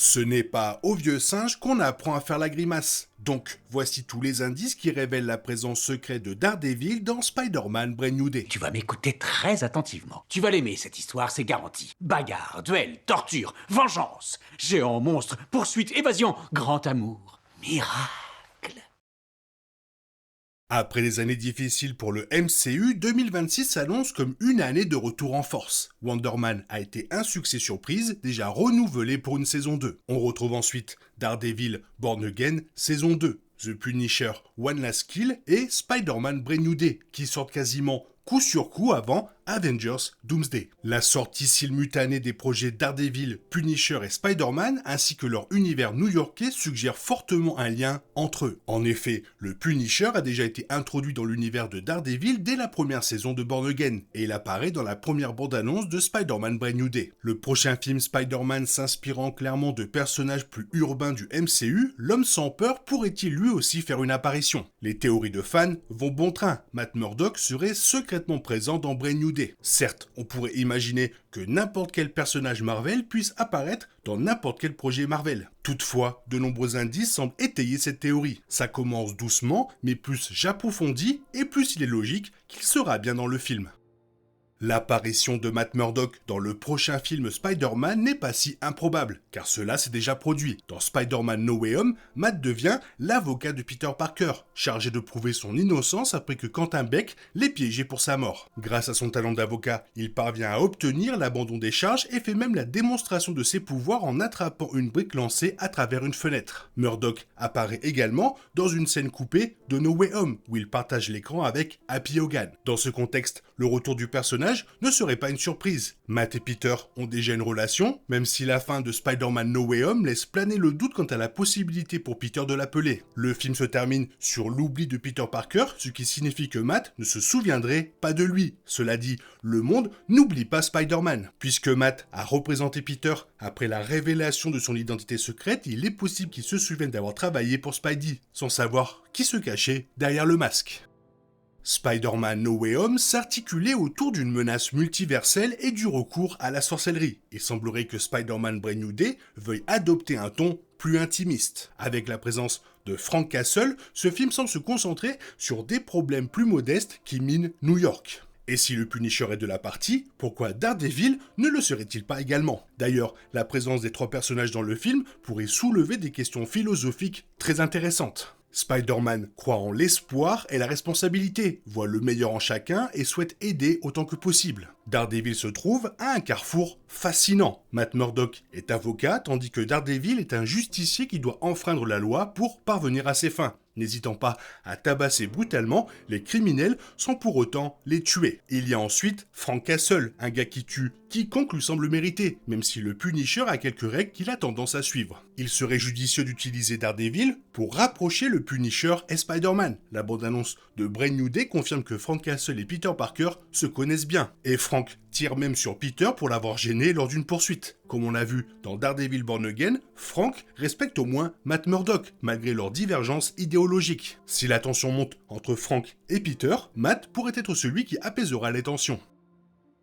Ce n'est pas au vieux singe qu'on apprend à faire la grimace. Donc, voici tous les indices qui révèlent la présence secrète de Daredevil dans Spider-Man Brand New Day. Tu vas m'écouter très attentivement. Tu vas l'aimer, cette histoire, c'est garanti. Bagarre, duel, torture, vengeance, géant, monstre, poursuite, évasion, grand amour, miracle. Après des années difficiles pour le MCU, 2026 s'annonce comme une année de retour en force. Wonder Man a été un succès surprise, déjà renouvelé pour une saison 2. On retrouve ensuite Daredevil Born Again, saison 2, The Punisher One Last Kill et Spider-Man Brand New Day, qui sortent quasiment coup sur coup avant Avengers Doomsday. La sortie simultanée des projets Daredevil, Punisher et Spider-Man, ainsi que leur univers new-yorkais, suggère fortement un lien entre eux. En effet, le Punisher a déjà été introduit dans l'univers de Daredevil dès la première saison de Born Again, et il apparaît dans la première bande-annonce de Spider-Man Brand New Day. Le prochain film Spider-Man s'inspirant clairement de personnages plus urbains du MCU, l'homme sans peur pourrait-il lui aussi faire une apparition? Les théories de fans vont bon train. Matt Murdock serait secrètement présent dans Brand New Day. Certes, on pourrait imaginer que n'importe quel personnage Marvel puisse apparaître dans n'importe quel projet Marvel. Toutefois, de nombreux indices semblent étayer cette théorie. Ça commence doucement, mais plus j'approfondis, et plus il est logique qu'il sera bien dans le film. L'apparition de Matt Murdock dans le prochain film Spider-Man n'est pas si improbable, car cela s'est déjà produit. Dans Spider-Man No Way Home, Matt devient l'avocat de Peter Parker, chargé de prouver son innocence après que Quentin Beck l'ait piégé pour sa mort. Grâce à son talent d'avocat, il parvient à obtenir l'abandon des charges et fait même la démonstration de ses pouvoirs en attrapant une brique lancée à travers une fenêtre. Murdock apparaît également dans une scène coupée de No Way Home, où il partage l'écran avec Happy Hogan. Dans ce contexte, le retour du personnage ne serait pas une surprise. Matt et Peter ont déjà une relation, même si la fin de Spider-Man No Way Home laisse planer le doute quant à la possibilité pour Peter de l'appeler. Le film se termine sur l'oubli de Peter Parker, ce qui signifie que Matt ne se souviendrait pas de lui. Cela dit, le monde n'oublie pas Spider-Man. Puisque Matt a représenté Peter après la révélation de son identité secrète, il est possible qu'il se souvienne d'avoir travaillé pour Spidey, sans savoir qui se cachait derrière le masque. Spider-Man No Way Home s'articulait autour d'une menace multiverselle et du recours à la sorcellerie. Il semblerait que Spider-Man Brand New Day veuille adopter un ton plus intimiste. Avec la présence de Frank Castle, ce film semble se concentrer sur des problèmes plus modestes qui minent New York. Et si le Punisher est de la partie, pourquoi Daredevil ne le serait-il pas également? D'ailleurs, la présence des trois personnages dans le film pourrait soulever des questions philosophiques très intéressantes. Spider-Man croit en l'espoir et la responsabilité, voit le meilleur en chacun et souhaite aider autant que possible. Daredevil se trouve à un carrefour fascinant. Matt Murdock est avocat tandis que Daredevil est un justicier qui doit enfreindre la loi pour parvenir à ses fins, n'hésitant pas à tabasser brutalement les criminels sans pour autant les tuer. Il y a ensuite Frank Castle, un gars qui tue quiconque lui semble mériter, même si le Punisher a quelques règles qu'il a tendance à suivre. Il serait judicieux d'utiliser Daredevil pour rapprocher le Punisher et Spider-Man. La bande-annonce de Brand New Day confirme que Frank Castle et Peter Parker se connaissent bien, et Frank tire même sur Peter pour l'avoir gêné lors d'une poursuite. Comme on l'a vu dans Daredevil Born Again, Frank respecte au moins Matt Murdock, malgré leurs divergences idéologiques. Si la tension monte entre Frank et Peter, Matt pourrait être celui qui apaisera les tensions.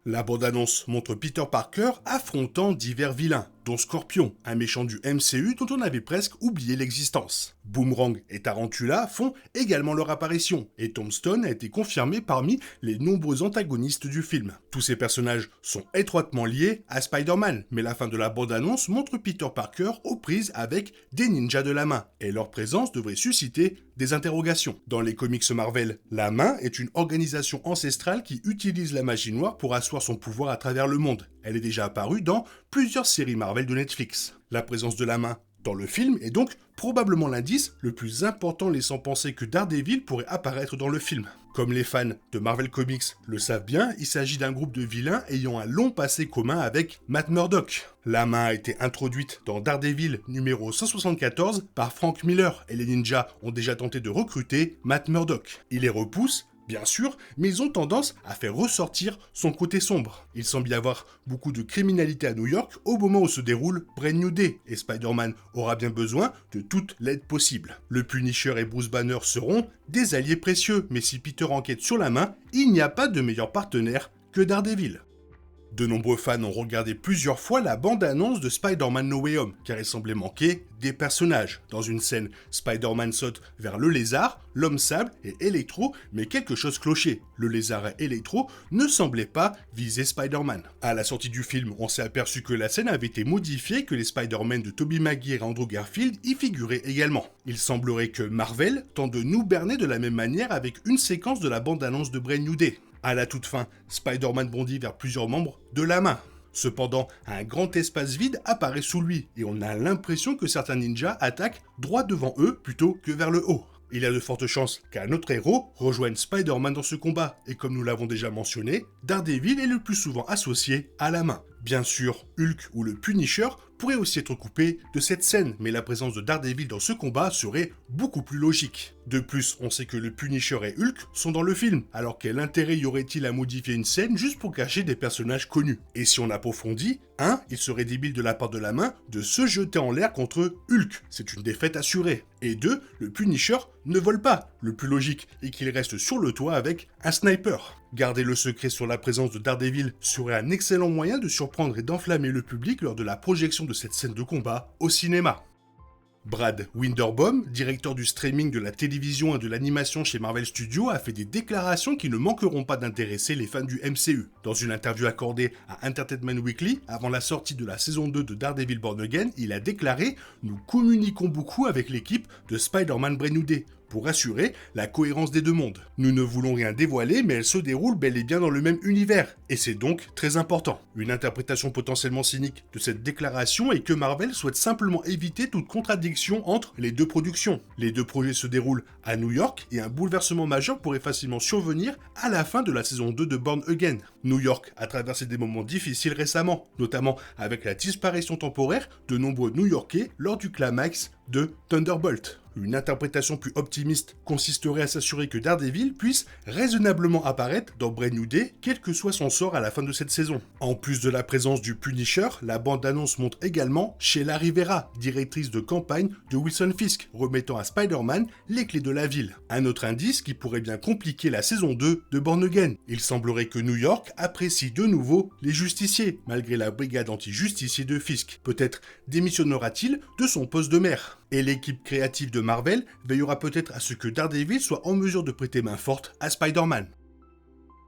La bande-annonce montre Peter Parker affrontant divers vilains, dont Scorpion, un méchant du MCU dont on avait presque oublié l'existence. Boomerang et Tarantula font également leur apparition, et Tombstone a été confirmé parmi les nombreux antagonistes du film. Tous ces personnages sont étroitement liés à Spider-Man, mais la fin de la bande-annonce montre Peter Parker aux prises avec des ninjas de la main, et leur présence devrait susciter des interrogations. Dans les comics Marvel, la main est une organisation ancestrale qui utilise la magie noire pour asseoir son pouvoir à travers le monde. Elle est déjà apparue dans plusieurs séries Marvel de Netflix. La présence de la main dans le film est donc probablement l'indice le plus important laissant penser que Daredevil pourrait apparaître dans le film. Comme les fans de Marvel Comics le savent bien, il s'agit d'un groupe de vilains ayant un long passé commun avec Matt Murdock. La main a été introduite dans Daredevil numéro 174 par Frank Miller et les ninjas ont déjà tenté de recruter Matt Murdock. Il les repousse, bien sûr, mais ils ont tendance à faire ressortir son côté sombre. Il semble y avoir beaucoup de criminalité à New York au moment où se déroule Brand New Day, et Spider-Man aura bien besoin de toute l'aide possible. Le Punisher et Bruce Banner seront des alliés précieux, mais si Peter enquête sur la main, il n'y a pas de meilleur partenaire que Daredevil. De nombreux fans ont regardé plusieurs fois la bande-annonce de Spider-Man No Way Home, car il semblait manquer des personnages. Dans une scène, Spider-Man saute vers le lézard, l'homme-sable et Electro, mais quelque chose clochait. Le lézard et Electro ne semblaient pas viser Spider-Man. À la sortie du film, on s'est aperçu que la scène avait été modifiée, que les Spider-Man de Tobey Maguire et Andrew Garfield y figuraient également. Il semblerait que Marvel tente de nous berner de la même manière avec une séquence de la bande-annonce de Brand New Day. À la toute fin, Spider-Man bondit vers plusieurs membres de la main. Cependant, un grand espace vide apparaît sous lui et on a l'impression que certains ninjas attaquent droit devant eux plutôt que vers le haut. Il y a de fortes chances qu'un autre héros rejoigne Spider-Man dans ce combat, et comme nous l'avons déjà mentionné, Daredevil est le plus souvent associé à la main. Bien sûr, Hulk ou le Punisher pourraient aussi être coupés de cette scène, mais la présence de Daredevil dans ce combat serait beaucoup plus logique. De plus, on sait que le Punisher et Hulk sont dans le film, alors quel intérêt y aurait-il à modifier une scène juste pour cacher des personnages connus? Et si on approfondit, 1. Il serait débile de la part de la main de se jeter en l'air contre Hulk, c'est une défaite assurée. Et 2. Le Punisher ne vole pas, le plus logique est qu'il reste sur le toit avec un sniper. Garder le secret sur la présence de Daredevil serait un excellent moyen de surprendre et d'enflammer le public lors de la projection de cette scène de combat au cinéma. Brad Winderbaum, directeur du streaming de la télévision et de l'animation chez Marvel Studios, a fait des déclarations qui ne manqueront pas d'intéresser les fans du MCU. Dans une interview accordée à Entertainment Weekly, avant la sortie de la saison 2 de Daredevil Born Again, il a déclaré « Nous communiquons beaucoup avec l'équipe de Spider-Man Brand New Day pour assurer la cohérence des deux mondes. Nous ne voulons rien dévoiler, mais elle se déroule bel et bien dans le même univers, et c'est donc très important. » Une interprétation potentiellement cynique de cette déclaration est que Marvel souhaite simplement éviter toute contradiction entre les deux productions. Les deux projets se déroulent à New York, et un bouleversement majeur pourrait facilement survenir à la fin de la saison 2 de Born Again. New York a traversé des moments difficiles récemment, notamment avec la disparition temporaire de nombreux New-Yorkais lors du climax de Thunderbolt. Une interprétation plus optimiste consisterait à s'assurer que Daredevil puisse raisonnablement apparaître dans Brand New Day, quel que soit son sort à la fin de cette saison. En plus de la présence du Punisher, la bande-annonce montre également Sheila Rivera, directrice de campagne de Wilson Fisk, remettant à Spider-Man les clés de la ville. Un autre indice qui pourrait bien compliquer la saison 2 de Born Again. Il semblerait que New York apprécie de nouveau les justiciers, malgré la brigade anti-justiciers de Fisk. Peut-être démissionnera-t-il de son poste de maire. Et l'équipe créative de Marvel veillera peut-être à ce que Daredevil soit en mesure de prêter main forte à Spider-Man.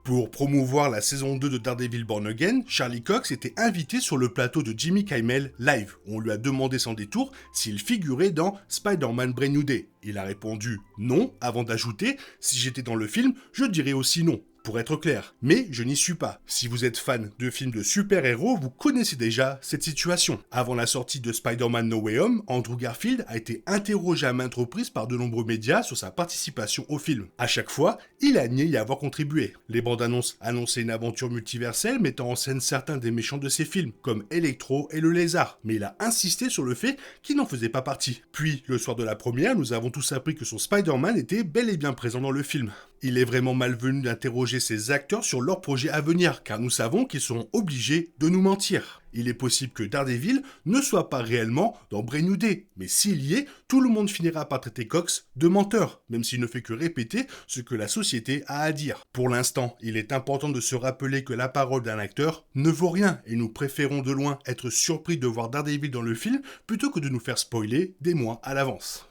Pour promouvoir la saison 2 de Daredevil Born Again, Charlie Cox était invité sur le plateau de Jimmy Kimmel Live. On lui a demandé sans détour s'il figurait dans Spider-Man Brand New Day. Il a répondu non, avant d'ajouter « Si j'étais dans le film, je dirais aussi non ». Pour être clair, mais je n'y suis pas. Si vous êtes fan de films de super-héros, vous connaissez déjà cette situation. Avant la sortie de Spider-Man No Way Home, Andrew Garfield a été interrogé à maintes reprises par de nombreux médias sur sa participation au film. À chaque fois, il a nié y avoir contribué. Les bandes annonces annonçaient une aventure multiverselle mettant en scène certains des méchants de ses films, comme Electro et le Lézard, mais il a insisté sur le fait qu'il n'en faisait pas partie. Puis, le soir de la première, nous avons tous appris que son Spider-Man était bel et bien présent dans le film. Il est vraiment malvenu d'interroger ces acteurs sur leurs projets à venir, car nous savons qu'ils seront obligés de nous mentir. Il est possible que Daredevil ne soit pas réellement dans Brand New Day, mais s'il y est, tout le monde finira par traiter Cox de menteur, même s'il ne fait que répéter ce que la société a à dire. Pour l'instant, il est important de se rappeler que la parole d'un acteur ne vaut rien, et nous préférons de loin être surpris de voir Daredevil dans le film plutôt que de nous faire spoiler des mois à l'avance.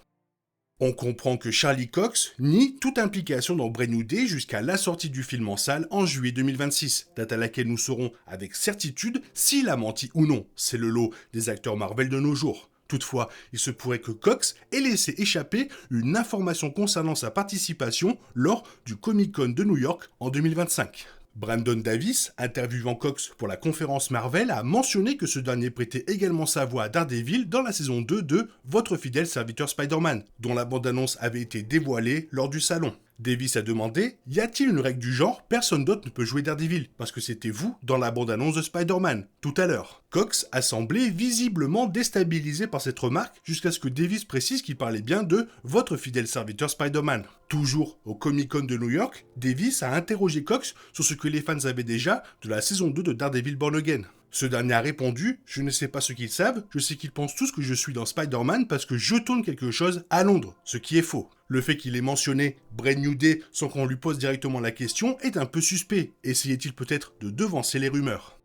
On comprend que Charlie Cox nie toute implication dans Brand New Day jusqu'à la sortie du film en salle en juillet 2026, date à laquelle nous saurons avec certitude s'il a menti ou non. C'est le lot des acteurs Marvel de nos jours. Toutefois, il se pourrait que Cox ait laissé échapper une information concernant sa participation lors du Comic-Con de New York en 2025. Brandon Davis, interviewant Cox pour la conférence Marvel, a mentionné que ce dernier prêtait également sa voix à Daredevil dans la saison 2 de Votre fidèle serviteur Spider-Man, dont la bande-annonce avait été dévoilée lors du salon. Davis a demandé « Y a-t-il une règle du genre, personne d'autre ne peut jouer Daredevil, parce que c'était vous dans la bande-annonce de Spider-Man, tout à l'heure ». Cox a semblé visiblement déstabilisé par cette remarque, jusqu'à ce que Davis précise qu'il parlait bien de « votre fidèle serviteur Spider-Man ». Toujours au Comic-Con de New York, Davis a interrogé Cox sur ce que les fans avaient déjà de la saison 2 de Daredevil Born Again. Ce dernier a répondu « Je ne sais pas ce qu'ils savent, je sais qu'ils pensent tous que je suis dans Spider-Man parce que je tourne quelque chose à Londres, ce qui est faux. Le fait qu'il ait mentionné Brand New Day sans qu'on lui pose directement la question est un peu suspect. Essayait-il peut-être de devancer les rumeurs ?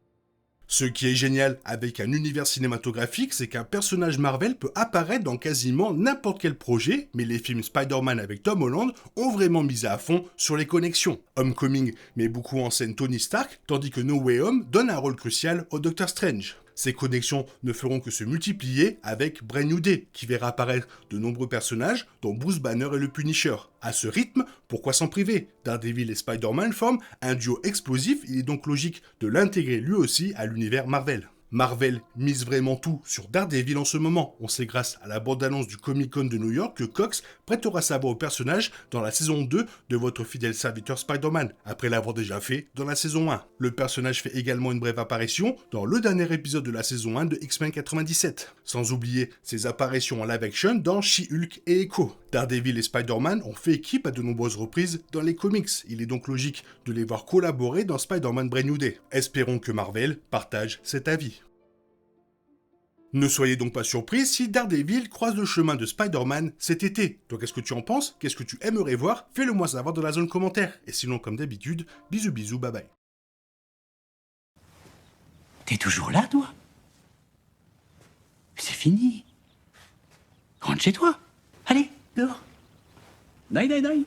Ce qui est génial avec un univers cinématographique, c'est qu'un personnage Marvel peut apparaître dans quasiment n'importe quel projet, mais les films Spider-Man avec Tom Holland ont vraiment misé à fond sur les connexions. Homecoming met beaucoup en scène Tony Stark, tandis que No Way Home donne un rôle crucial au Doctor Strange. Ces connexions ne feront que se multiplier avec Brand New Day, qui verra apparaître de nombreux personnages, dont Bruce Banner et le Punisher. À ce rythme, pourquoi s'en priver? Daredevil et Spider-Man forment un duo explosif, il est donc logique de l'intégrer lui aussi à l'univers Marvel. Marvel mise vraiment tout sur Daredevil en ce moment. On sait grâce à la bande-annonce du Comic-Con de New York que Cox prêtera sa voix au personnage dans la saison 2 de votre fidèle serviteur Spider-Man, après l'avoir déjà fait dans la saison 1. Le personnage fait également une brève apparition dans le dernier épisode de la saison 1 de X-Men 97. Sans oublier ses apparitions en live-action dans She-Hulk et Echo. Daredevil et Spider-Man ont fait équipe à de nombreuses reprises dans les comics. Il est donc logique de les voir collaborer dans Spider-Man Brand New Day. Espérons que Marvel partage cet avis. Ne soyez donc pas surpris si Daredevil croise le chemin de Spider-Man cet été. Toi, qu'est-ce que tu en penses? Qu'est-ce que tu aimerais voir? Fais-le moi savoir dans la zone commentaire. Et sinon, comme d'habitude, bisous bisous, bye bye. T'es toujours là, toi? C'est fini. Rentre chez toi. Allez, dehors. Night, night, night.